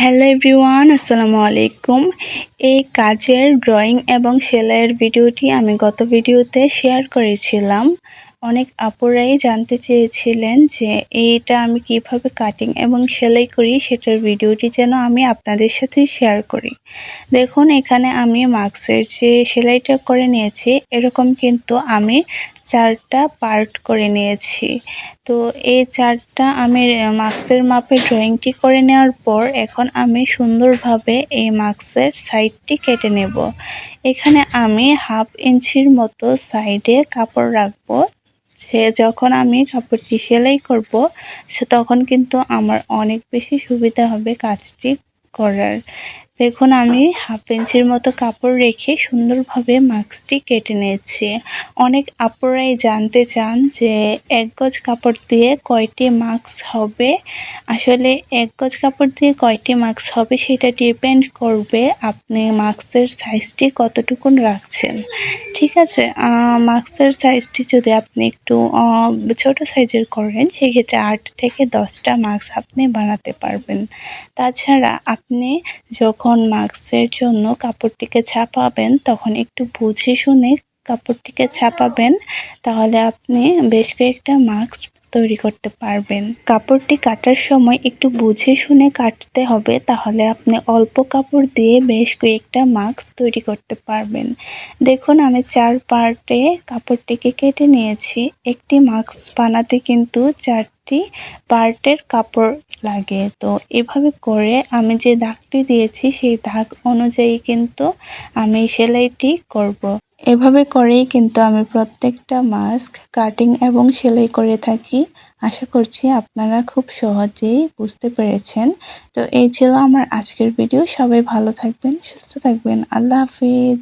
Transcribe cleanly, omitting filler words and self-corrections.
Hello everyone, আসসালামু আলাইকুম। এই কাজের ড্রয়িং এবং সেলাইয়ের ভিডিওটি আমি গত ভিডিওতে শেয়ার করেছিলাম। অনেক আপুরাই জানতে চেয়েছিলেন যে এইটা আমি কিভাবে কাটিং এবং সেলাই করি, সেটার ভিডিওটি যেন আমি আপনাদের সাথে শেয়ার করি। দেখুন, এখানে আমি মাস্কের যে সেলাইটা করে নিয়েছি, এরকম কিন্তু আমি 4টা পার্ট করে নিয়েছি। তো এই 4টা আমি মাস্কের মাপে ড্রয়িংটি করে নেওয়ার পর এখন আমি সুন্দরভাবে এই মাস্কের সাইডটি কেটে নেব। এখানে আমি 1/2 ইঞ্চির মতো সাইডে কাপড় রাখবো। যখন আমি কাপড়টি সেলাই করব, তখন কিন্তু আমার অনেক বেশি সুবিধা হবে কাজটি করার। দেখুন, আমি 1/2 ইঞ্চির মতো কাপড় রেখে সুন্দরভাবে মাস্কটি কেটে নিয়েছি। অনেক আপুরাই জানতে চান যে 1 গজ কাপড় দিয়ে কয়টি মাস্ক হবে। আসলে 1 গজ কাপড় দিয়ে কয়টি মাস্ক হবে সেটা ডিপেন্ড করবে আপনি মাস্কের সাইজটি কতটুকুন রাখছেন। ঠিক আছে? মাস্কের সাইজটি যদি আপনি একটু ছোট সাইজের করেন, সেক্ষেত্রে 8 থেকে 10টা মাস্ক আপনি বানাতে পারবেন। তাছাড়া আপনি যখন মাস্কের জন্য কাপড়টিকে ছাপাবেন, তখন একটু বুঝে শুনে কাপড়টিকে ছাপাবেন, তাহলে আপনি বেশ কয়েকটা মাস্ক তৈরি করতে পারবেন। কাপড়টি কাটার সময় একটু বুঝে শুনে কাটতে হবে, তাহলে আপনি অল্প কাপড় দিয়ে বেশ কয়েকটা মাস্ক তৈরি করতে পারবেন। দেখুন, আমি 4 পার্টে কাপড়টিকে কেটে নিয়েছি। একটি মাস্ক বানাতে কিন্তু 4টি পার্টের কাপড় লাগে। তো এভাবে করে আমি যে দাগটি দিয়েছি, সেই দাগ অনুযায়ী কিন্তু আমি সেলাইটি করব। এভাবে করেই কিন্তু আমি প্রত্যেকটা মাস্ক কাটিং এবং সেলাই করে থাকি। আশা করছি আপনারা খুব সহজেই বুঝতে পেরেছেন। তো এই ছিল আমার আজকের ভিডিও। সবাই ভালো থাকবেন, সুস্থ থাকবেন। আল্লাহ হাফিজ।